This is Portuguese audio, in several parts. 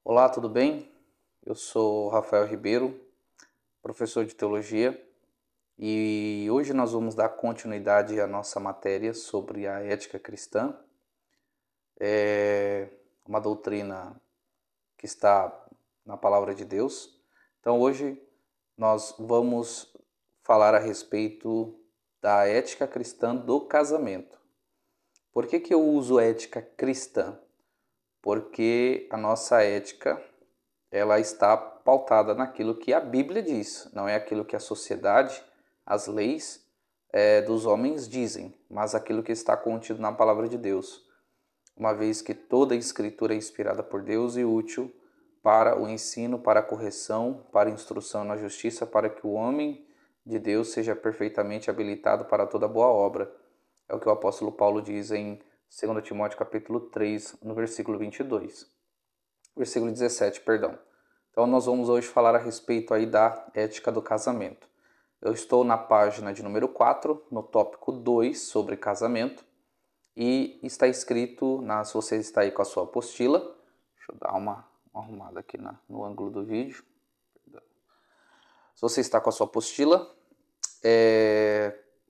Olá, tudo bem? Eu sou Rafael Ribeiro, professor de teologia, e hoje nós vamos dar continuidade à nossa matéria sobre a ética cristã. É uma doutrina que está na palavra de Deus. Então hoje nós vamos falar a respeito da ética cristã do casamento. Por que eu uso ética cristã? Porque a nossa ética ela está pautada naquilo que a Bíblia diz, não é aquilo que a sociedade, as leis dos homens dizem, mas aquilo que está contido na palavra de Deus. Uma vez que toda a escritura é inspirada por Deus e útil para o ensino, para a correção, para a instrução na justiça, para que o homem de Deus seja perfeitamente habilitado para toda boa obra. É o que o apóstolo Paulo diz em 2 Timóteo capítulo 3, no versículo 22. Versículo 17, perdão. Então nós vamos hoje falar a respeito aí da ética do casamento. Eu estou na página de número 4, no tópico 2, sobre casamento, e está escrito, se você está aí com a sua apostila, deixa eu dar uma arrumada aqui no ângulo do vídeo. Se você está com a sua apostila,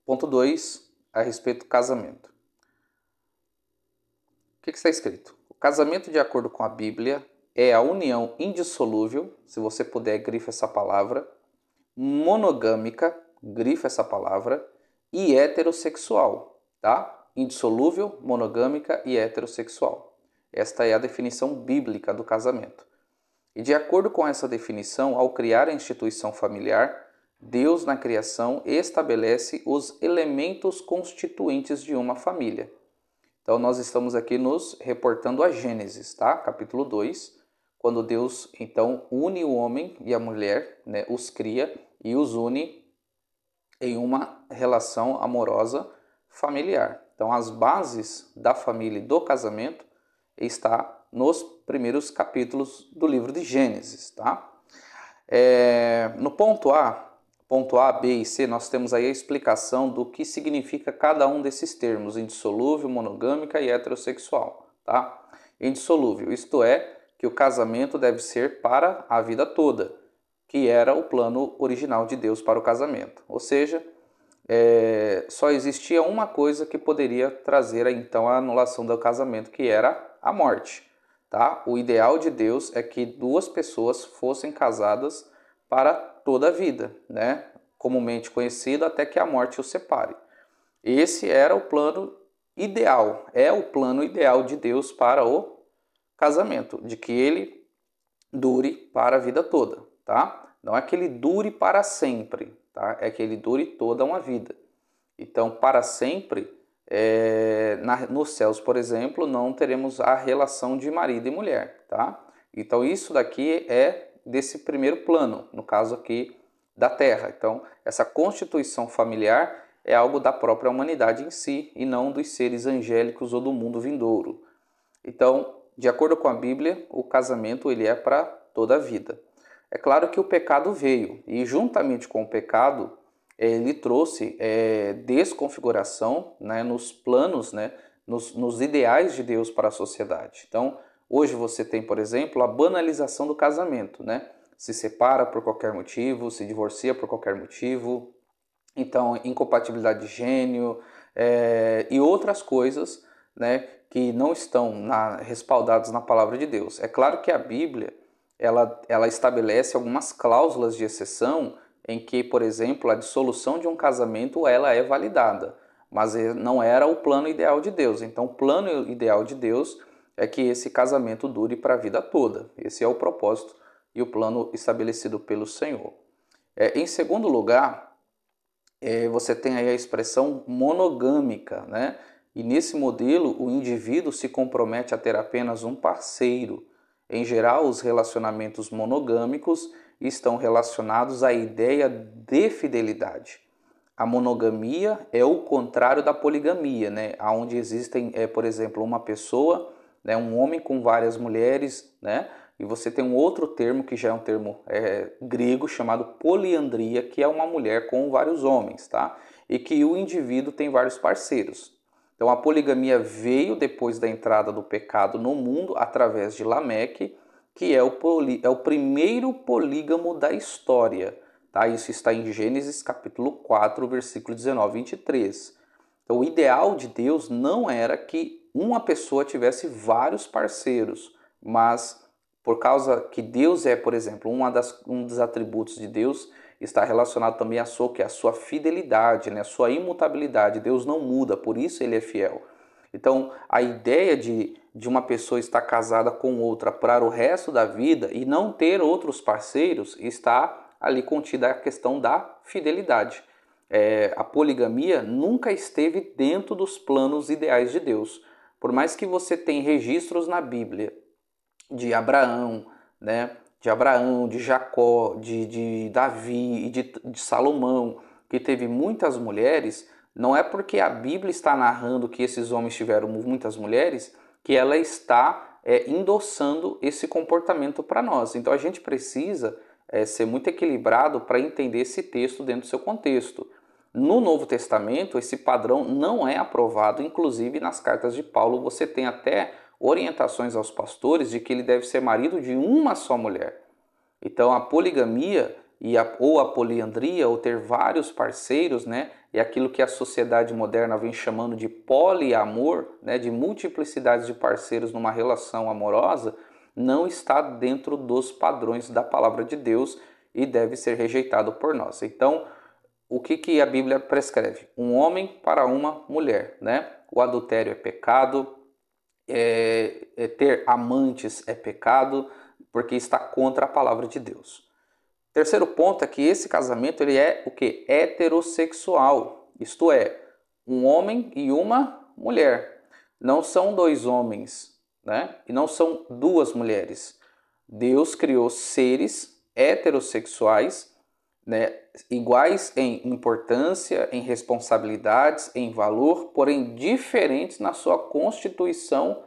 ponto 2, a respeito do casamento. O que está escrito? O casamento, de acordo com a Bíblia, é a união indissolúvel, se você puder, grifa essa palavra, monogâmica, grifa essa palavra, e heterossexual, tá? Indissolúvel, monogâmica e heterossexual. Esta é a definição bíblica do casamento. E de acordo com essa definição, ao criar a instituição familiar, Deus na criação estabelece os elementos constituintes de uma família. Então nós estamos aqui nos reportando a Gênesis, tá? Capítulo 2, quando Deus então une o homem e a mulher, né? Os cria e os une em uma relação amorosa familiar. Então as bases da família e do casamento está nos primeiros capítulos do livro de Gênesis, tá? No ponto A, B e C, nós temos aí a explicação do que significa cada um desses termos, indissolúvel, monogâmica e heterossexual, tá? Indissolúvel, isto é, que o casamento deve ser para a vida toda, que era o plano original de Deus para o casamento. Ou seja, só existia uma coisa que poderia trazer então a anulação do casamento, que era a morte, tá? O ideal de Deus é que duas pessoas fossem casadas para toda a vida, né? Comumente conhecido até que a morte os separe. Esse era o plano ideal, é o plano ideal de Deus para o casamento, de que ele dure para a vida toda, tá? Não é que ele dure para sempre, tá? É que ele dure toda uma vida. Então, para sempre, nos céus, por exemplo, não teremos a relação de marido e mulher, tá? Então, isso daqui é desse primeiro plano, no caso aqui da Terra. Então, essa constituição familiar é algo da própria humanidade em si e não dos seres angélicos ou do mundo vindouro. Então, de acordo com a Bíblia, o casamento ele é para toda a vida. É claro que o pecado veio e juntamente com o pecado ele trouxe desconfiguração, né, nos planos, né, nos ideais de Deus para a sociedade. Então, hoje você tem, por exemplo, a banalização do casamento, né? Se separa por qualquer motivo, se divorcia por qualquer motivo. Então, incompatibilidade de gênio e outras coisas, né, que não estão respaldadas na palavra de Deus. É claro que a Bíblia ela estabelece algumas cláusulas de exceção em que, por exemplo, a dissolução de um casamento ela é validada, mas não era o plano ideal de Deus. Então, o plano ideal de Deus é que esse casamento dure para a vida toda. Esse é o propósito e o plano estabelecido pelo Senhor. Em segundo lugar, você tem aí a expressão monogâmica, né? E nesse modelo, o indivíduo se compromete a ter apenas um parceiro. Em geral, os relacionamentos monogâmicos estão relacionados à ideia de fidelidade. A monogamia é o contrário da poligamia, né? Onde existem, por exemplo, uma pessoa, né, um homem com várias mulheres, né? E você tem um outro termo que já é um termo grego chamado poliandria, que é uma mulher com vários homens, tá? E que o indivíduo tem vários parceiros. Então a poligamia veio depois da entrada do pecado no mundo através de Lameque, que é o primeiro polígamo da história. Tá? Isso está em Gênesis capítulo 4, versículo 19 e 23. Então, o ideal de Deus não era que uma pessoa tivesse vários parceiros, mas por causa que Deus é, por exemplo, um dos atributos de Deus está relacionado também que é a sua fidelidade, né? A sua imutabilidade. Deus não muda, por isso ele é fiel. Então, a ideia de uma pessoa estar casada com outra para o resto da vida e não ter outros parceiros, está ali contida a questão da fidelidade. A poligamia nunca esteve dentro dos planos ideais de Deus. Por mais que você tenha registros na Bíblia de Abraão, né? De Jacó, de Davi e de Salomão, que teve muitas mulheres, não é porque a Bíblia está narrando que esses homens tiveram muitas mulheres que ela está endossando esse comportamento para nós. Então a gente precisa ser muito equilibrado para entender esse texto dentro do seu contexto. No Novo Testamento, esse padrão não é aprovado, inclusive nas cartas de Paulo você tem até orientações aos pastores de que ele deve ser marido de uma só mulher. Então a poligamia ou a poliandria, ou ter vários parceiros, né, é aquilo que a sociedade moderna vem chamando de poliamor, né, de multiplicidade de parceiros numa relação amorosa, não está dentro dos padrões da palavra de Deus e deve ser rejeitado por nós. Então, o que a Bíblia prescreve? Um homem para uma mulher, né? O adultério é pecado, ter amantes é pecado, porque está contra a palavra de Deus. Terceiro ponto é que esse casamento ele é o que? Heterossexual, isto é, um homem e uma mulher. Não são dois homens, né? E não são duas mulheres. Deus criou seres heterossexuais, né? Iguais em importância, em responsabilidades, em valor, porém diferentes na sua constituição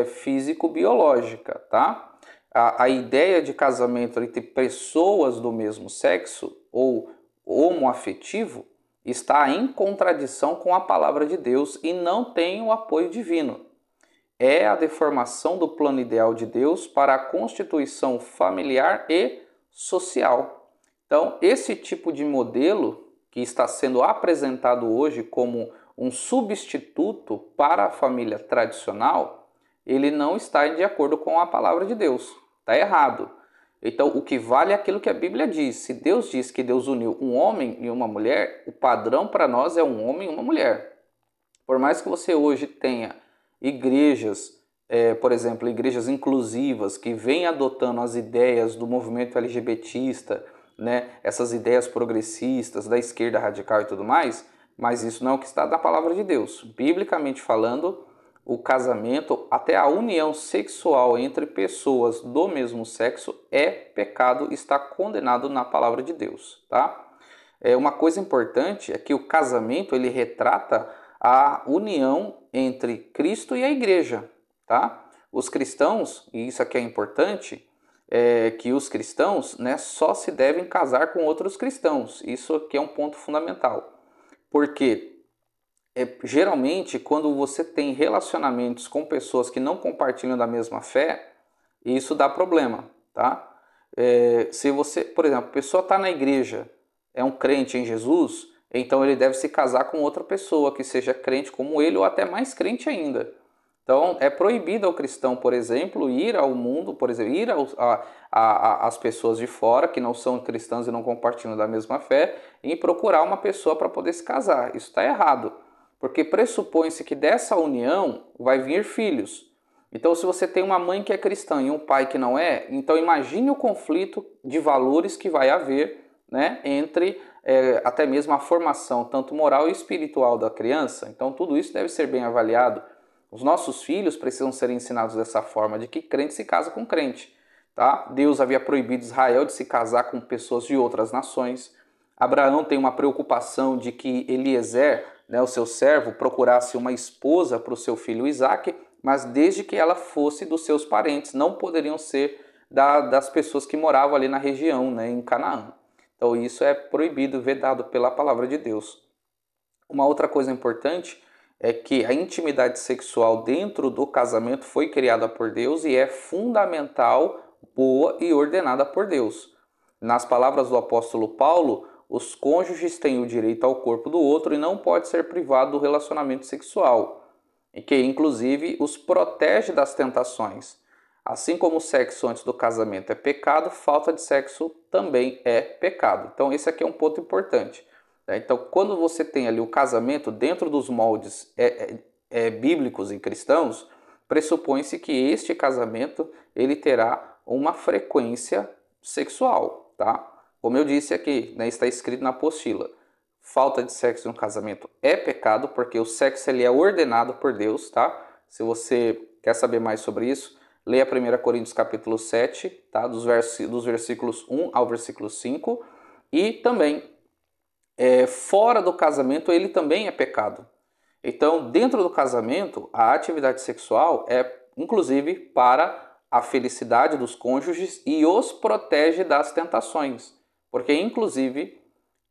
físico-biológica, tá? A ideia de casamento entre pessoas do mesmo sexo ou homoafetivo está em contradição com a palavra de Deus e não tem o apoio divino. É a deformação do plano ideal de Deus para a constituição familiar e social. Então, esse tipo de modelo que está sendo apresentado hoje como um substituto para a família tradicional, ele não está de acordo com a palavra de Deus. Está errado. Então, o que vale é aquilo que a Bíblia diz. Se Deus diz que Deus uniu um homem e uma mulher, o padrão para nós é um homem e uma mulher. Por mais que você hoje tenha igrejas, por exemplo, igrejas inclusivas que vêm adotando as ideias do movimento LGBTista, né, essas ideias progressistas, da esquerda radical e tudo mais, mas isso não é o que está na palavra de Deus. Biblicamente falando, o casamento, até a união sexual entre pessoas do mesmo sexo é pecado, está condenado na palavra de Deus, tá? Uma coisa importante é que o casamento ele retrata a união entre Cristo e a igreja, tá? Os cristãos, e isso aqui é importante, que os cristãos, né, só se devem casar com outros cristãos. Isso aqui é um ponto fundamental. Porque geralmente quando você tem relacionamentos com pessoas que não compartilham da mesma fé, isso dá problema, tá? Se você, por exemplo, a pessoa está na igreja, é um crente em Jesus, então ele deve se casar com outra pessoa que seja crente como ele ou até mais crente ainda. Então é proibido ao cristão, por exemplo, ir ao mundo, por exemplo, ir às pessoas de fora que não são cristãs e não compartilham da mesma fé e procurar uma pessoa para poder se casar. Isso está errado, porque pressupõe-se que dessa união vai vir filhos. Então, se você tem uma mãe que é cristã e um pai que não é, então imagine o conflito de valores que vai haver, né, entre até mesmo a formação tanto moral e espiritual da criança. Então, tudo isso deve ser bem avaliado. Os nossos filhos precisam ser ensinados dessa forma, de que crente se casa com crente. Tá? Deus havia proibido Israel de se casar com pessoas de outras nações. Abraão tem uma preocupação de que Eliezer, né, o seu servo, procurasse uma esposa para o seu filho Isaque, mas desde que ela fosse dos seus parentes, não poderiam ser das pessoas que moravam ali na região, né, em Canaã. Então isso é proibido, vedado pela palavra de Deus. Uma outra coisa importante é que a intimidade sexual dentro do casamento foi criada por Deus e é fundamental, boa e ordenada por Deus. Nas palavras do apóstolo Paulo, os cônjuges têm o direito ao corpo do outro e não pode ser privado do relacionamento sexual, e que inclusive os protege das tentações. Assim como o sexo antes do casamento é pecado, falta de sexo também é pecado. Então esse aqui é um ponto importante. Então quando você tem ali o casamento dentro dos moldes bíblicos e cristãos, pressupõe-se que este casamento ele terá uma frequência sexual, tá? Como eu disse aqui, né, está escrito na apostila, falta de sexo no casamento é pecado, porque o sexo ele é ordenado por Deus, tá? Se você quer saber mais sobre isso, leia 1 Coríntios capítulo 7, tá? dos versículos 1 ao versículo 5. E também, fora do casamento, ele também é pecado. Então, dentro do casamento, a atividade sexual é, inclusive, para a felicidade dos cônjuges e os protege das tentações. Porque, inclusive,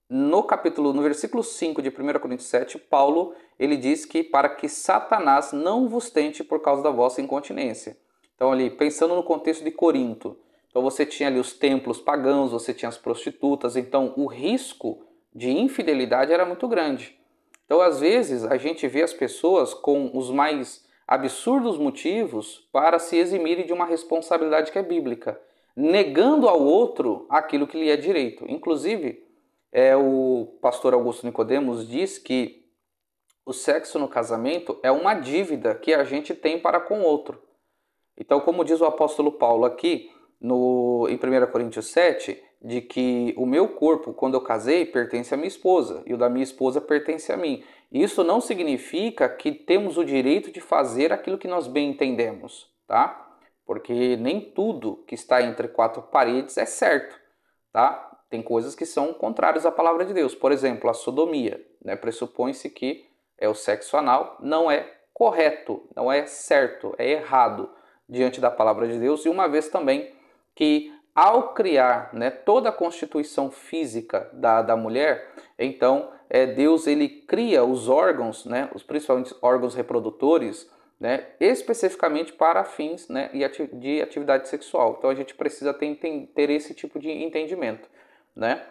no versículo 5 de 1 Coríntios 7, Paulo ele diz que para que Satanás não vos tente por causa da vossa incontinência. Então, ali, pensando no contexto de Corinto, então você tinha ali os templos pagãos, você tinha as prostitutas, então o risco de infidelidade era muito grande. Então, às vezes, a gente vê as pessoas com os mais absurdos motivos para se eximirem de uma responsabilidade que é bíblica, negando ao outro aquilo que lhe é direito. Inclusive, o pastor Augusto Nicodemos diz que o sexo no casamento é uma dívida que a gente tem para com o outro. Então, como diz o apóstolo Paulo aqui em 1 Coríntios 7, de que o meu corpo, quando eu casei, pertence à minha esposa e o da minha esposa pertence a mim. Isso não significa que temos o direito de fazer aquilo que nós bem entendemos, tá? Porque nem tudo que está entre quatro paredes é certo, tá? Tem coisas que são contrárias à palavra de Deus. Por exemplo, a sodomia, né? Pressupõe-se que o sexo anal não é correto, não é certo, é errado diante da palavra de Deus. E uma vez também que ao criar, né, toda a constituição física da mulher, então Deus ele cria os órgãos, né, principalmente órgãos reprodutores, né, especificamente para fins, né, de atividade sexual. Então a gente precisa ter esse tipo de entendimento, né?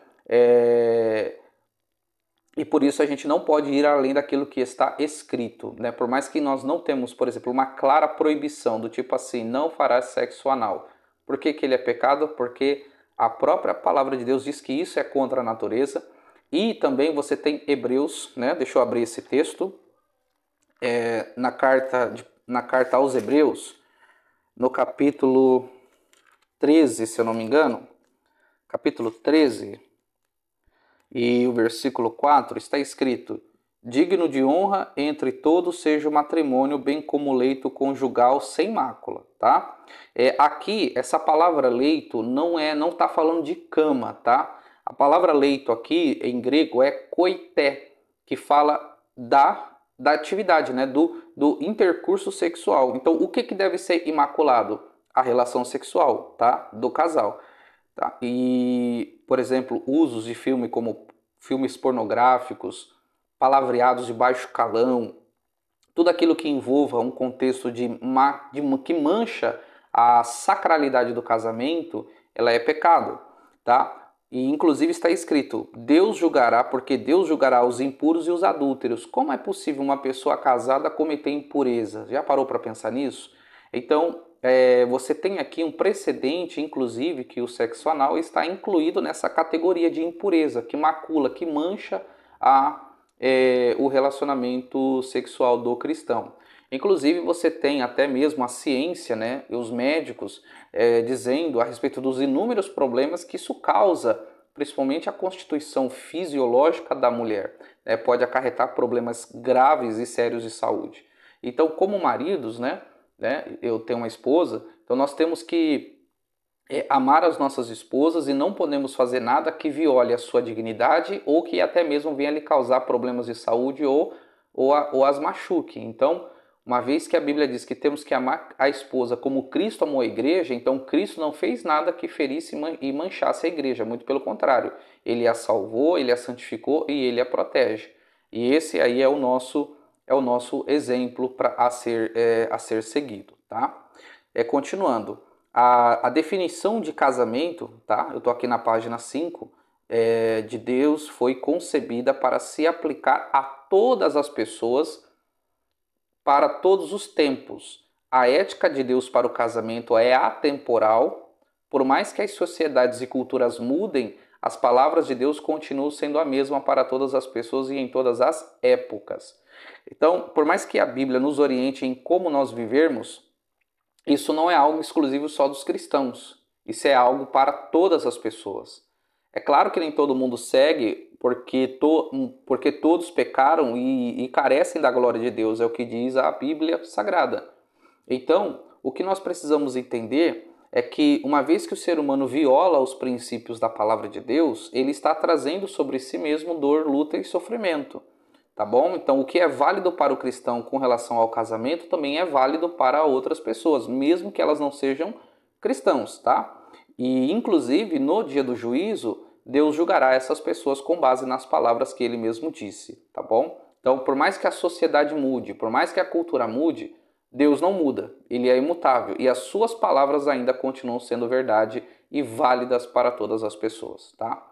E por isso a gente não pode ir além daquilo que está escrito, né? Por mais que nós não temos, por exemplo, uma clara proibição do tipo assim, não farás sexo anal. Por que ele é pecado? Porque a própria palavra de Deus diz que isso é contra a natureza. E também você tem Hebreus, né? Deixa eu abrir esse texto. Na carta aos Hebreus, no capítulo 13, se eu não me engano, capítulo 13, e o versículo 4, está escrito: digno de honra entre todos seja o matrimônio, bem como o leito conjugal sem mácula, tá? Aqui, essa palavra leito não está falando de cama, tá? A palavra leito aqui, em grego, é koité, que fala da atividade, né? Do intercurso sexual. Então, o que deve ser imaculado? A relação sexual, tá? Do casal. Tá? E, por exemplo, usos de filme como filmes pornográficos, palavreados de baixo calão, tudo aquilo que envolva um contexto que mancha a sacralidade do casamento, ela é pecado, tá? E inclusive está escrito, Deus julgará, porque Deus julgará os impuros e os adúlteros. Como é possível uma pessoa casada cometer impureza? Já parou para pensar nisso? Então, você tem aqui um precedente, inclusive, que o sexo anal está incluído nessa categoria de impureza, que macula, que mancha o relacionamento sexual do cristão. Inclusive, você tem até mesmo a ciência, né, e os médicos dizendo a respeito dos inúmeros problemas que isso causa, principalmente a constituição fisiológica da mulher. Pode acarretar problemas graves e sérios de saúde. Então, como maridos, né, eu tenho uma esposa, então nós temos que amar as nossas esposas e não podemos fazer nada que viole a sua dignidade ou que até mesmo venha lhe causar problemas de saúde ou as machuque. Então, uma vez que a Bíblia diz que temos que amar a esposa como Cristo amou a igreja, então Cristo não fez nada que ferisse e manchasse a igreja, muito pelo contrário. Ele a salvou, ele a santificou e ele a protege. E esse aí é o nosso é o nosso exemplo a ser seguido, tá? Continuando, a definição de casamento, tá? Eu estou aqui na página 5, de Deus foi concebida para se aplicar a todas as pessoas, para todos os tempos. A ética de Deus para o casamento é atemporal. Por mais que as sociedades e culturas mudem, as palavras de Deus continuam sendo a mesma para todas as pessoas e em todas as épocas. Então, por mais que a Bíblia nos oriente em como nós vivermos, isso não é algo exclusivo só dos cristãos. Isso é algo para todas as pessoas. É claro que nem todo mundo segue, porque todos pecaram e carecem da glória de Deus, é o que diz a Bíblia Sagrada. Então, o que nós precisamos entender é que, uma vez que o ser humano viola os princípios da palavra de Deus, ele está trazendo sobre si mesmo dor, luta e sofrimento. Tá bom? Então, o que é válido para o cristão com relação ao casamento também é válido para outras pessoas, mesmo que elas não sejam cristãos, tá? E, inclusive, no dia do juízo, Deus julgará essas pessoas com base nas palavras que ele mesmo disse, tá bom? Então, por mais que a sociedade mude, por mais que a cultura mude, Deus não muda, ele é imutável e as suas palavras ainda continuam sendo verdade e válidas para todas as pessoas, tá?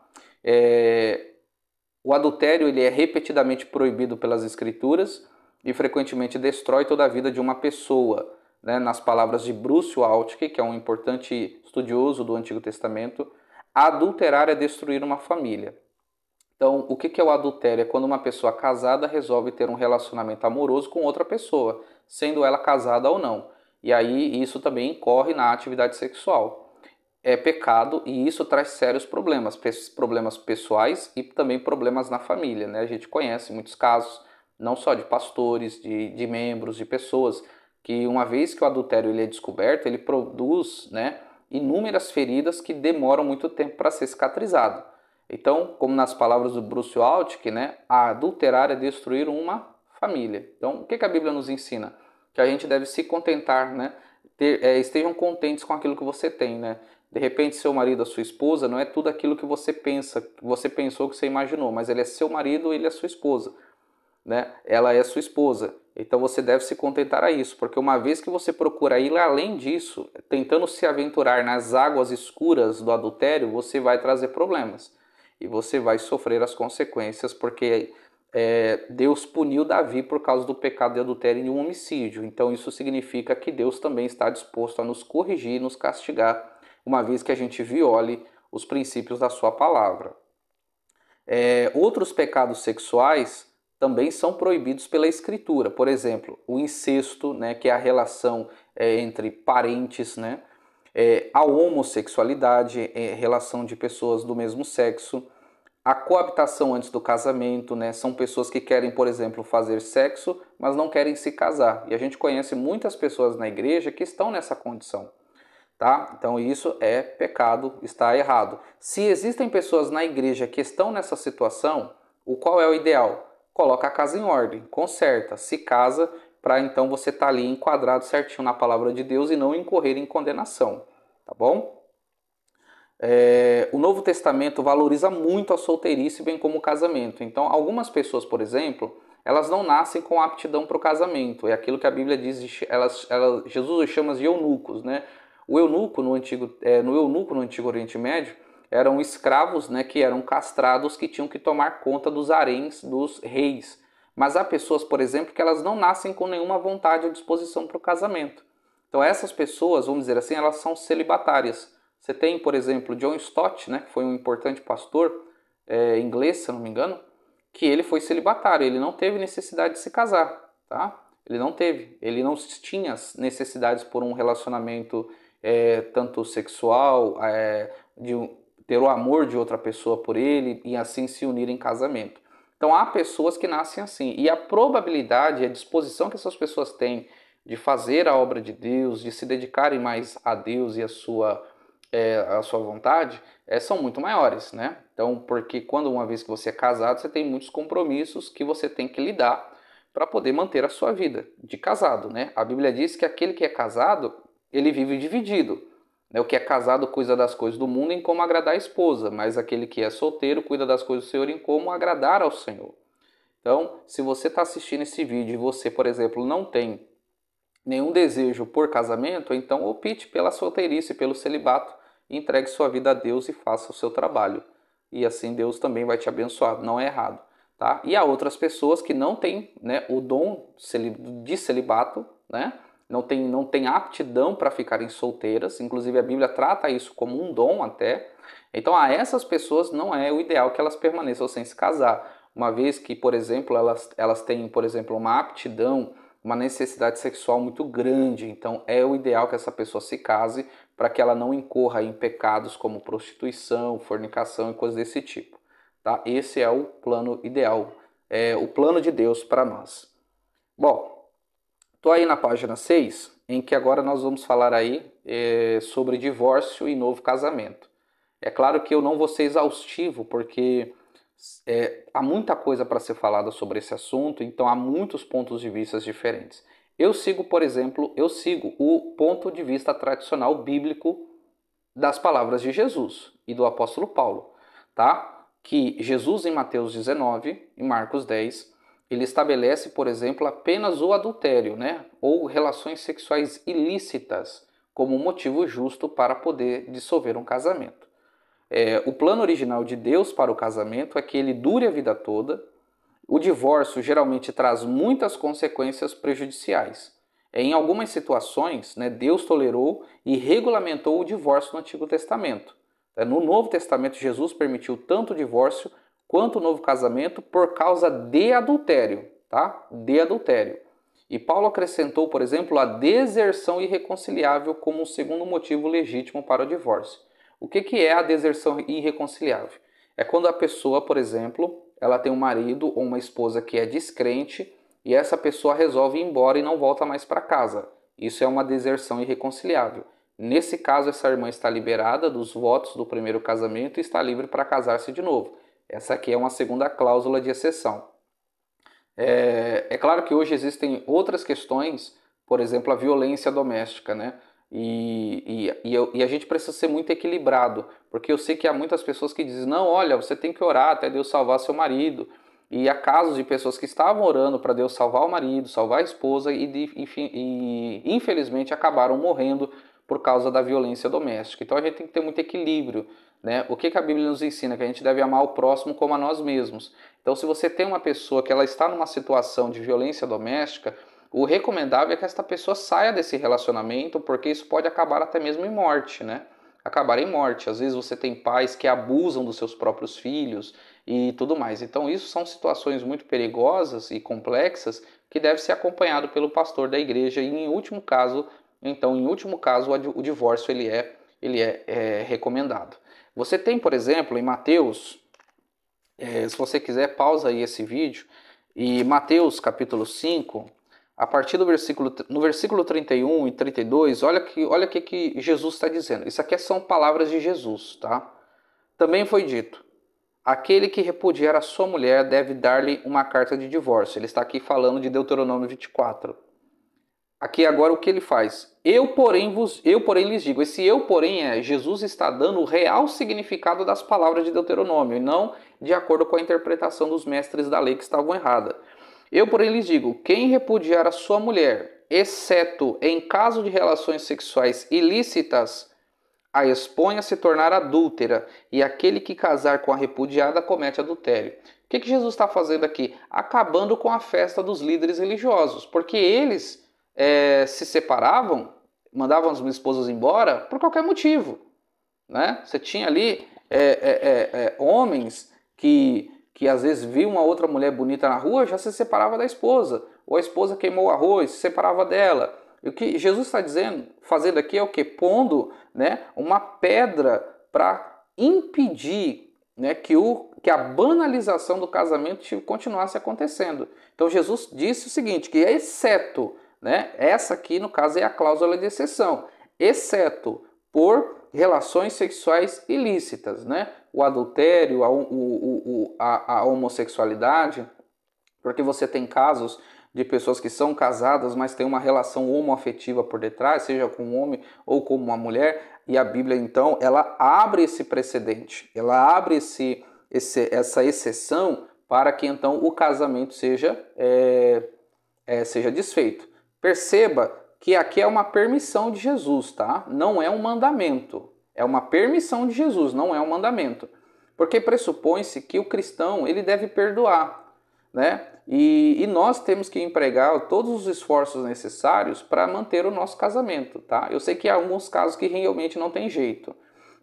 O adultério ele é repetidamente proibido pelas Escrituras e frequentemente destrói toda a vida de uma pessoa. Né? Nas palavras de Bruce Waltke, que é um importante estudioso do Antigo Testamento, adulterar é destruir uma família. Então, o que é o adultério? É quando uma pessoa casada resolve ter um relacionamento amoroso com outra pessoa, sendo ela casada ou não. E aí isso também incorre na atividade sexual. É pecado e isso traz sérios problemas pessoais e também problemas na família, né? A gente conhece muitos casos, não só de pastores, de membros, de pessoas, que uma vez que o adultério ele é descoberto, ele produz, né, inúmeras feridas que demoram muito tempo para ser cicatrizado. Então, como nas palavras do Bruce Waltke, né, adulterar é destruir uma família. Então, o que a Bíblia nos ensina? Que a gente deve se contentar, né? Estejam contentes com aquilo que você tem, né? De repente, seu marido, a sua esposa, não é tudo aquilo que você pensa, que você pensou, que você imaginou, mas ele é seu marido, ele é sua esposa, né? Ela é sua esposa. Então você deve se contentar a isso, porque uma vez que você procura ir além disso, tentando se aventurar nas águas escuras do adultério, você vai trazer problemas e você vai sofrer as consequências, porque Deus puniu Davi por causa do pecado de adultério e um homicídio. Então isso significa que Deus também está disposto a nos corrigir e nos castigar, uma vez que a gente viole os princípios da sua palavra. Outros pecados sexuais também são proibidos pela Escritura. Por exemplo, o incesto, né, que é a relação entre parentes, né? A homossexualidade, relação de pessoas do mesmo sexo. A coabitação antes do casamento, né? São pessoas que querem, por exemplo, fazer sexo, mas não querem se casar. E a gente conhece muitas pessoas na igreja que estão nessa condição. Tá? Então isso é pecado, está errado. Se existem pessoas na igreja que estão nessa situação, qual é o ideal? Coloca a casa em ordem, conserta, se casa, para então você estar ali enquadrado certinho na palavra de Deus e não incorrer em condenação, tá bom? O Novo Testamento valoriza muito a solteirice, bem como o casamento. Então, algumas pessoas, por exemplo, elas não nascem com aptidão para o casamento. É aquilo que a Bíblia diz, Jesus os chama de eunucos, né? O eunuco no Antigo Oriente Médio eram escravos, né, que eram castrados, que tinham que tomar conta dos haréns dos reis. Mas há pessoas, por exemplo, que elas não nascem com nenhuma vontade ou disposição para o casamento. Então essas pessoas, vamos dizer assim, elas são celibatárias. Você tem, por exemplo, John Stott, né, que foi um importante pastor inglês, se eu não me engano, que ele foi celibatário, ele não teve necessidade de se casar, tá? Ele não tinha necessidades por um relacionamento tanto sexual, de ter o amor de outra pessoa por ele e assim se unir em casamento. Então há pessoas que nascem assim, e a probabilidade, a disposição que essas pessoas têm de fazer a obra de Deus, de se dedicarem mais a Deus e a sua vontade, são muito maiores, né? Então, porque quando uma vez que você é casado, você tem muitos compromissos que você tem que lidar para poder manter a sua vida de casado, né? A Bíblia diz que aquele que é casado, ele vive dividido. O que é casado cuida das coisas do mundo em como agradar a esposa, mas aquele que é solteiro cuida das coisas do Senhor em como agradar ao Senhor. Então, se você está assistindo esse vídeo e você, por exemplo, não tem nenhum desejo por casamento, então opte pela solteirice, pelo celibato, entregue sua vida a Deus e faça o seu trabalho. E assim Deus também vai te abençoar, não é errado. Tá? E há outras pessoas que não têm, né, o dom de celibato, né? Não tem aptidão para ficarem solteiras, inclusive a Bíblia trata isso como um dom até. Então a essas pessoas não é o ideal que elas permaneçam sem se casar, uma vez que, por exemplo, elas têm, por exemplo, uma aptidão, uma necessidade sexual muito grande, então é o ideal que essa pessoa se case para que ela não incorra em pecados como prostituição, fornicação e coisas desse tipo. Tá? Esse é o plano ideal, é o plano de Deus para nós. Bom, estou aí na página 6, em que agora nós vamos falar aí sobre divórcio e novo casamento. É claro que eu não vou ser exaustivo, porque há muita coisa para ser falada sobre esse assunto, então há muitos pontos de vista diferentes. Eu sigo, por exemplo, o ponto de vista tradicional bíblico das palavras de Jesus e do apóstolo Paulo, tá? Que Jesus em Mateus 19 e Marcos 10, ele estabelece, por exemplo, apenas o adultério, né? Ou relações sexuais ilícitas como motivo justo para poder dissolver um casamento. O plano original de Deus para o casamento é que ele dure a vida toda. O divórcio geralmente traz muitas consequências prejudiciais. Em algumas situações, né, Deus tolerou e regulamentou o divórcio no Antigo Testamento. No Novo Testamento, Jesus permitiu tanto o divórcio quanto o novo casamento por causa de adultério, tá? De adultério. E Paulo acrescentou, por exemplo, a deserção irreconciliável como um segundo motivo legítimo para o divórcio. O que é a deserção irreconciliável? É quando a pessoa, por exemplo, ela tem um marido ou uma esposa que é descrente e essa pessoa resolve ir embora e não volta mais para casa. Isso é uma deserção irreconciliável. Nesse caso, essa irmã está liberada dos votos do primeiro casamento e está livre para casar-se de novo. Essa aqui é uma segunda cláusula de exceção. É claro que hoje existem outras questões, por exemplo, a violência doméstica, né? E a gente precisa ser muito equilibrado, porque eu sei que há muitas pessoas que dizem, não, olha, você tem que orar até Deus salvar seu marido. E há casos de pessoas que estavam orando para Deus salvar o marido, salvar a esposa e infelizmente acabaram morrendo por causa da violência doméstica. Então a gente tem que ter muito equilíbrio, né? O que a Bíblia nos ensina? Que a gente deve amar o próximo como a nós mesmos. Então se você tem uma pessoa que ela está numa situação de violência doméstica, o recomendável é que esta pessoa saia desse relacionamento, porque isso pode acabar até mesmo em morte, né? Acabar em morte. Às vezes você tem pais que abusam dos seus próprios filhos e tudo mais. Então isso são situações muito perigosas e complexas que deve ser acompanhado pelo pastor da igreja e em último caso, o divórcio ele é recomendado. Você tem, por exemplo, em Mateus, se você quiser, pausa aí esse vídeo, e Mateus capítulo 5, a partir no versículo 31 e 32, olha o que Jesus está dizendo. Isso aqui são palavras de Jesus, tá? Também foi dito, aquele que repudiar a sua mulher deve dar-lhe uma carta de divórcio. Ele está aqui falando de Deuteronômio 24. Aqui agora o que ele faz? Eu porém lhes digo. Esse eu porém Jesus está dando o real significado das palavras de Deuteronômio, e não de acordo com a interpretação dos mestres da lei que estavam errada. Eu porém lhes digo, quem repudiar a sua mulher, exceto em caso de relações sexuais ilícitas, a expõe a se tornar adúltera, e aquele que casar com a repudiada comete adultério. O que Jesus está fazendo aqui? Acabando com a festa dos líderes religiosos, porque eles se separavam, mandavam as esposas embora por qualquer motivo, né? Você tinha ali homens que às vezes viam uma outra mulher bonita na rua, já se separava da esposa, ou a esposa queimou o arroz, se separava dela. E o que Jesus está fazendo aqui é o que? Pondo, né, uma pedra para impedir, né, que a banalização do casamento continuasse acontecendo. Então Jesus disse o seguinte, que exceto, né, essa aqui no caso é a cláusula de exceção, exceto por relações sexuais ilícitas, né? O adultério, a homossexualidade, porque você tem casos de pessoas que são casadas, mas tem uma relação homoafetiva por detrás, seja com um homem ou com uma mulher, e a Bíblia então ela abre esse precedente, ela abre essa exceção para que então o casamento seja desfeito. Perceba que aqui é uma permissão de Jesus, tá? Não é um mandamento. É uma permissão de Jesus, não é um mandamento. Porque pressupõe-se que o cristão ele deve perdoar, né? E nós temos que empregar todos os esforços necessários para manter o nosso casamento, tá? Eu sei que há alguns casos que realmente não tem jeito,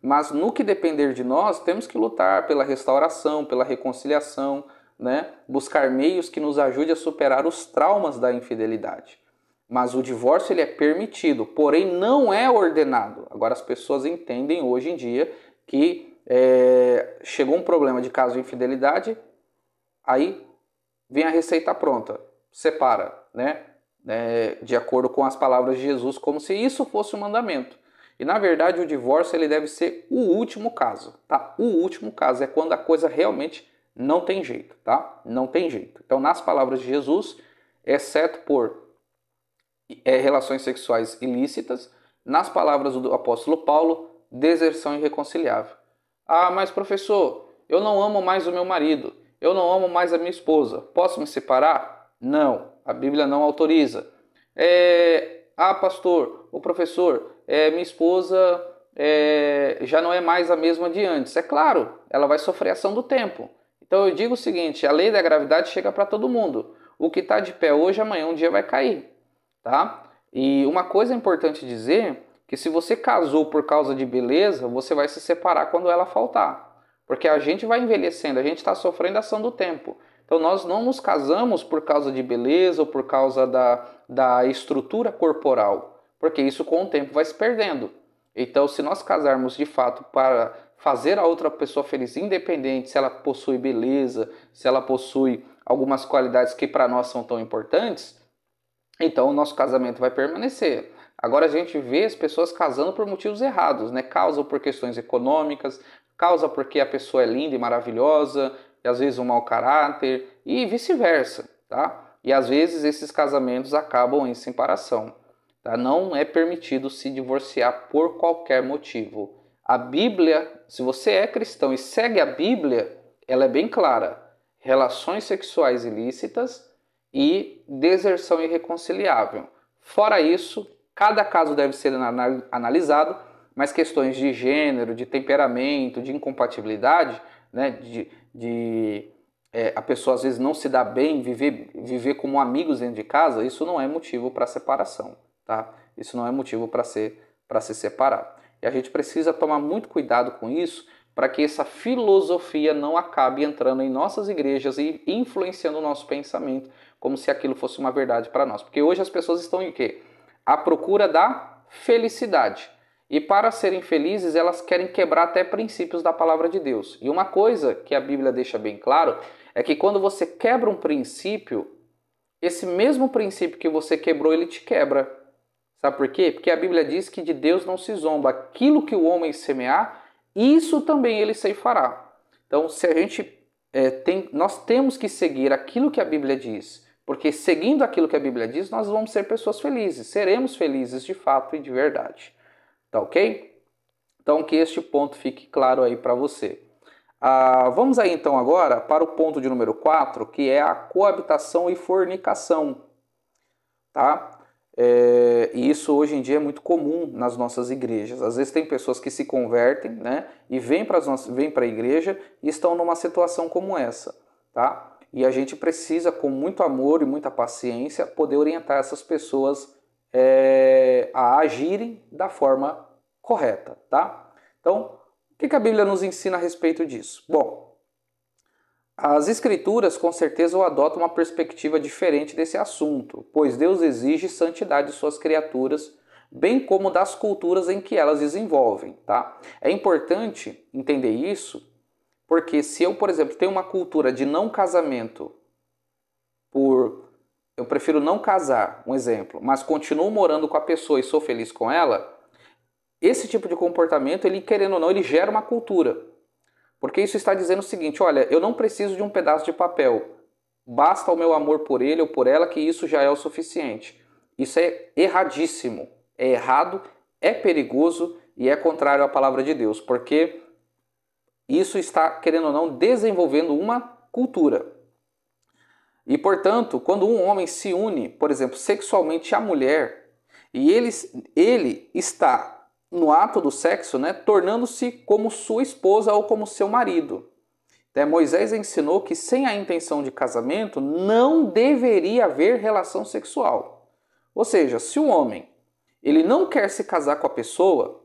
mas no que depender de nós, temos que lutar pela restauração, pela reconciliação, né? Buscar meios que nos ajudem a superar os traumas da infidelidade. Mas o divórcio ele é permitido, porém não é ordenado. Agora as pessoas entendem hoje em dia que chegou um problema de caso de infidelidade, aí vem a receita pronta, separa, né? De acordo com as palavras de Jesus, como se isso fosse um mandamento. E na verdade o divórcio ele deve ser o último caso, tá? O último caso é quando a coisa realmente não tem jeito, tá? Não tem jeito. Então nas palavras de Jesus, exceto por relações sexuais ilícitas, nas palavras do apóstolo Paulo, deserção irreconciliável. Ah, mas professor, eu não amo mais o meu marido, eu não amo mais a minha esposa, posso me separar? Não, a Bíblia não autoriza. Pastor, o professor, minha esposa já não é mais a mesma de antes. É claro, ela vai sofrer ação do tempo. Então eu digo o seguinte, a lei da gravidade chega para todo mundo. O que está de pé hoje, amanhã um dia vai cair. Tá? E uma coisa importante dizer, que se você casou por causa de beleza, você vai se separar quando ela faltar. Porque a gente vai envelhecendo, a gente está sofrendo a ação do tempo. Então nós não nos casamos por causa de beleza ou por causa da estrutura corporal, porque isso com o tempo vai se perdendo. Então se nós casarmos de fato para fazer a outra pessoa feliz, independente se ela possui beleza, se ela possui algumas qualidades que para nós são tão importantes, então o nosso casamento vai permanecer. Agora a gente vê as pessoas casando por motivos errados, né? Causa por questões econômicas, causa porque a pessoa é linda e maravilhosa, e às vezes um mau caráter, e vice-versa, tá? E às vezes esses casamentos acabam em separação, tá? Não é permitido se divorciar por qualquer motivo. A Bíblia, se você é cristão e segue a Bíblia, ela é bem clara. Relações sexuais ilícitas e deserção irreconciliável. Fora isso, cada caso deve ser analisado, mas questões de gênero, de temperamento, de incompatibilidade, né, a pessoa às vezes não se dá bem, viver como amigos dentro de casa, isso não é motivo para separação, tá? Isso não é motivo para se separar. E a gente precisa tomar muito cuidado com isso, para que essa filosofia não acabe entrando em nossas igrejas e influenciando o nosso pensamento, como se aquilo fosse uma verdade para nós. Porque hoje as pessoas estão em quê? À procura da felicidade. E para serem felizes, elas querem quebrar até princípios da palavra de Deus. E uma coisa que a Bíblia deixa bem claro é que quando você quebra um princípio, esse mesmo princípio que você quebrou, ele te quebra. Sabe por quê? Porque a Bíblia diz que de Deus não se zomba. Aquilo que o homem semear, isso também ele ceifará. Então, se a gente nós temos que seguir aquilo que a Bíblia diz, porque seguindo aquilo que a Bíblia diz, nós vamos ser pessoas felizes, seremos felizes de fato e de verdade. Tá ok? Então, que este ponto fique claro aí para você. Vamos aí então agora para o ponto de número 4, que é a coabitação e fornicação. Tá? E isso hoje em dia é muito comum nas nossas igrejas. Às vezes tem pessoas que se convertem, né, e vêm para a igreja e estão numa situação como essa, tá? E a gente precisa, com muito amor e muita paciência, poder orientar essas pessoas a agirem da forma correta, tá? Então, o que a Bíblia nos ensina a respeito disso? Bom, as Escrituras com certeza adotam uma perspectiva diferente desse assunto, pois Deus exige santidade de suas criaturas, bem como das culturas em que elas desenvolvem, tá? É importante entender isso, porque se eu, por exemplo, tenho uma cultura de não casamento, eu prefiro não casar, um exemplo, mas continuo morando com a pessoa e sou feliz com ela, esse tipo de comportamento, ele querendo ou não, ele gera uma cultura. Porque isso está dizendo o seguinte, olha, eu não preciso de um pedaço de papel. Basta o meu amor por ele ou por ela, que isso já é o suficiente. Isso é erradíssimo. É errado, é perigoso e é contrário à palavra de Deus. Porque isso está, querendo ou não, desenvolvendo uma cultura. E, portanto, quando um homem se une, por exemplo, sexualmente à mulher, e ele está no ato do sexo, né, tornando-se como sua esposa ou como seu marido. Moisés ensinou que sem a intenção de casamento não deveria haver relação sexual. Ou seja, se o homem ele não quer se casar com a pessoa,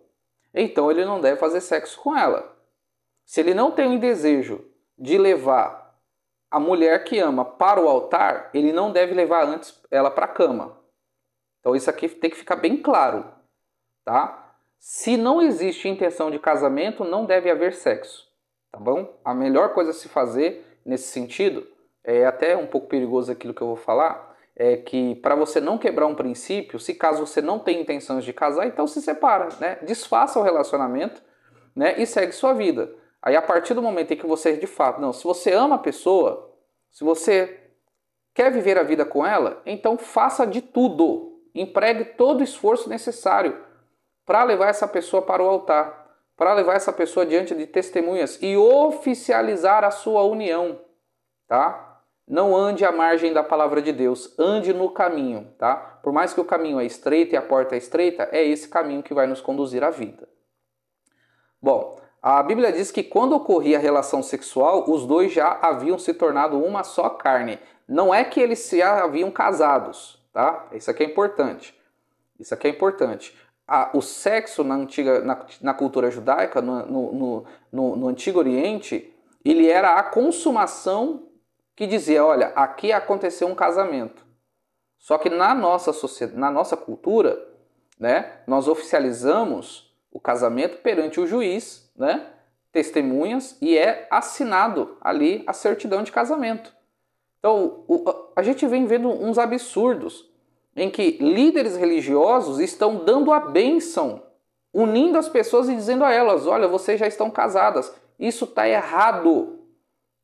então ele não deve fazer sexo com ela. Se ele não tem o desejo de levar a mulher que ama para o altar, ele não deve levar antes ela para a cama. Então isso aqui tem que ficar bem claro, tá? Se não existe intenção de casamento, não deve haver sexo, tá bom? A melhor coisa a se fazer nesse sentido, é até um pouco perigoso aquilo que eu vou falar, é que para você não quebrar um princípio, se caso você não tem intenções de casar, então se separa, né? Desfaça o relacionamento, né? E segue sua vida. Aí a partir do momento em que você de fato, não, se você ama a pessoa, se você quer viver a vida com ela, então faça de tudo, empregue todo o esforço necessário para levar essa pessoa para o altar, para levar essa pessoa diante de testemunhas e oficializar a sua união, tá? Não ande à margem da palavra de Deus, ande no caminho, tá? Por mais que o caminho é estreito e a porta é estreita, é esse caminho que vai nos conduzir à vida. Bom, a Bíblia diz que quando ocorria a relação sexual, os dois já haviam se tornado uma só carne. Não é que eles já haviam casados, tá? Isso aqui é importante. Isso aqui é importante. O sexo na cultura judaica, no Antigo Oriente, ele era a consumação que dizia, olha, aqui aconteceu um casamento. Só que na nossa sociedade, na nossa cultura, né, nós oficializamos o casamento perante o juiz, né, testemunhas, e é assinado ali a certidão de casamento. Então, a gente vem vendo uns absurdos em que líderes religiosos estão dando a bênção, unindo as pessoas e dizendo a elas, olha, vocês já estão casadas. Isso está errado.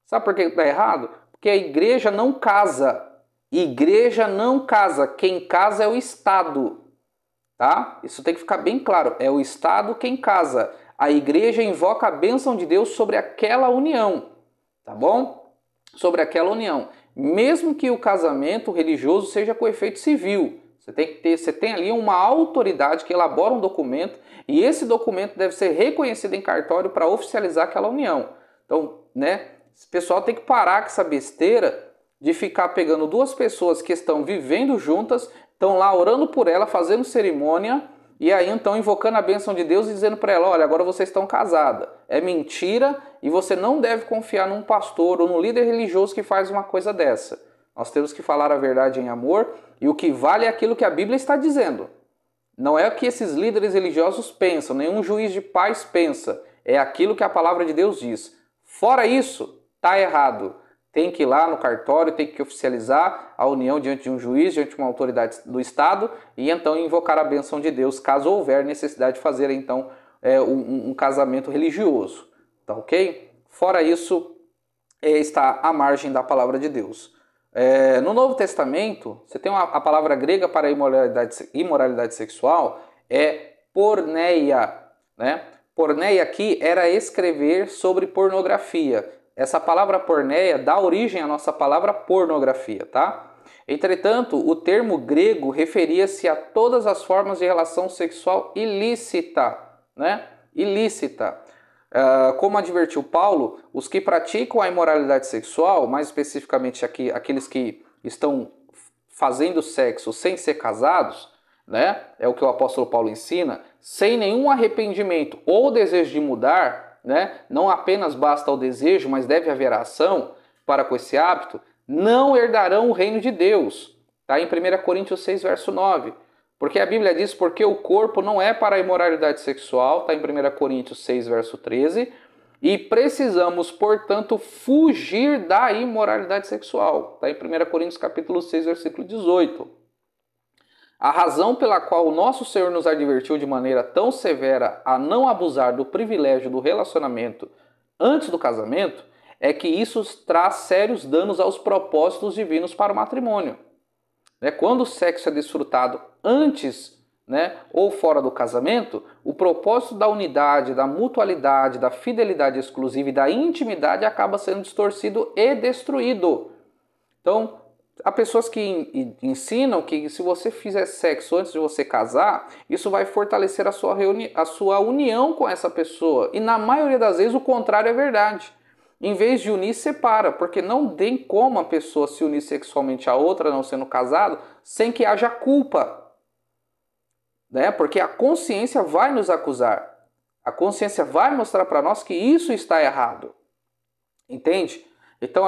Sabe por que está errado? Porque a igreja não casa. Igreja não casa. Quem casa é o Estado. Tá? Isso tem que ficar bem claro. É o Estado quem casa. A igreja invoca a bênção de Deus sobre aquela união. Tá bom? Sobre aquela união. Mesmo que o casamento religioso seja com efeito civil. Você tem ali uma autoridade que elabora um documento e esse documento deve ser reconhecido em cartório para oficializar aquela união. Então, né, esse pessoal tem que parar com essa besteira de ficar pegando duas pessoas que estão vivendo juntas, estão lá orando por ela, fazendo cerimônia e aí então invocando a bênção de Deus e dizendo para ela, olha, agora vocês estão casadas. É mentira e você não deve confiar num pastor ou num líder religioso que faz uma coisa dessa. Nós temos que falar a verdade em amor e o que vale é aquilo que a Bíblia está dizendo. Não é o que esses líderes religiosos pensam, nenhum juiz de paz pensa. É aquilo que a palavra de Deus diz. Fora isso, está errado. Tem que ir lá no cartório, tem que oficializar a união diante de um juiz, diante de uma autoridade do Estado e então invocar a bênção de Deus, caso houver necessidade de fazer então um casamento religioso. Tá ok? Fora isso, está à margem da palavra de Deus. No Novo Testamento, você tem a palavra grega para imoralidade sexual, é porneia. Né? Porneia aqui era escrever sobre pornografia. Essa palavra porneia dá origem à nossa palavra pornografia, tá? Entretanto, o termo grego referia-se a todas as formas de relação sexual ilícita, né? Ilícita. Como advertiu Paulo, os que praticam a imoralidade sexual, mais especificamente aqui, aqueles que estão fazendo sexo sem ser casados, né? É o que o apóstolo Paulo ensina, sem nenhum arrependimento ou desejo de mudar, né? Não apenas basta o desejo, mas deve haver ação para com esse hábito, não herdarão o reino de Deus. Está em 1 Coríntios 6, verso 9. Porque a Bíblia diz, porque o corpo não é para a imoralidade sexual, está em 1 Coríntios 6, verso 13, e precisamos, portanto, fugir da imoralidade sexual. Está em 1 Coríntios capítulo 6, versículo 18. A razão pela qual o nosso Senhor nos advertiu de maneira tão severa a não abusar do privilégio do relacionamento antes do casamento é que isso traz sérios danos aos propósitos divinos para o matrimônio. Quando o sexo é desfrutado antes né, ou fora do casamento, o propósito da unidade, da mutualidade, da fidelidade exclusiva e da intimidade acaba sendo distorcido e destruído. Então, há pessoas que ensinam que se você fizer sexo antes de você casar, isso vai fortalecer a sua união com essa pessoa. E na maioria das vezes o contrário é verdade. Em vez de unir, separa, porque não tem como a pessoa se unir sexualmente a outra, não sendo casado, sem que haja culpa. Né? Porque a consciência vai nos acusar. A consciência vai mostrar para nós que isso está errado. Entende? Então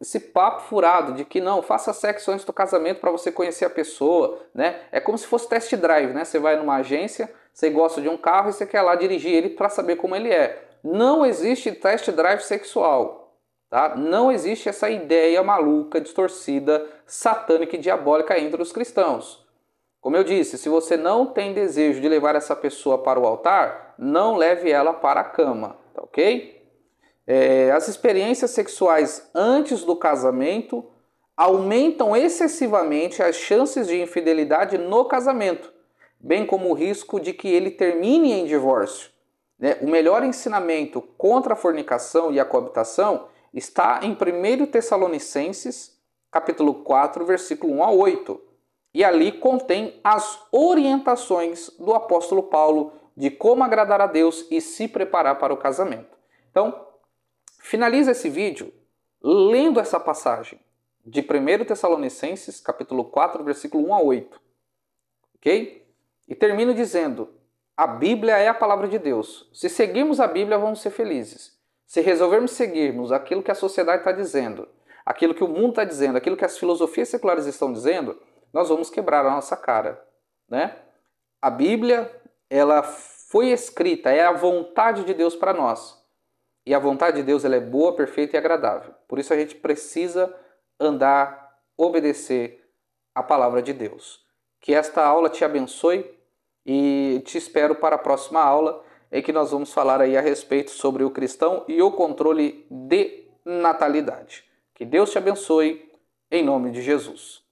esse papo furado de que não, faça sexo antes do casamento para você conhecer a pessoa, né? É como se fosse test drive, né? Você vai numa agência, você gosta de um carro e você quer lá dirigir ele para saber como ele é. Não existe test drive sexual, tá? Não existe essa ideia maluca, distorcida, satânica e diabólica entre os cristãos. Como eu disse, se você não tem desejo de levar essa pessoa para o altar, não leve ela para a cama, tá ok? As experiências sexuais antes do casamento aumentam excessivamente as chances de infidelidade no casamento, bem como o risco de que ele termine em divórcio. O melhor ensinamento contra a fornicação e a coabitação está em 1 Tessalonicenses, capítulo 4, versículo 1 a 8. E ali contém as orientações do apóstolo Paulo de como agradar a Deus e se preparar para o casamento. Então, finaliza esse vídeo lendo essa passagem de 1 Tessalonicenses, capítulo 4, versículo 1 a 8. Ok? E termino dizendo, a Bíblia é a palavra de Deus. Se seguirmos a Bíblia, vamos ser felizes. Se resolvermos seguirmos aquilo que a sociedade está dizendo, aquilo que o mundo está dizendo, aquilo que as filosofias seculares estão dizendo, nós vamos quebrar a nossa cara, né? A Bíblia, ela foi escrita, é a vontade de Deus para nós. E a vontade de Deus ela é boa, perfeita e agradável. Por isso a gente precisa andar, obedecer a palavra de Deus. Que esta aula te abençoe e te espero para a próxima aula, em que nós vamos falar aí a respeito sobre o cristão e o controle de natalidade. Que Deus te abençoe, em nome de Jesus.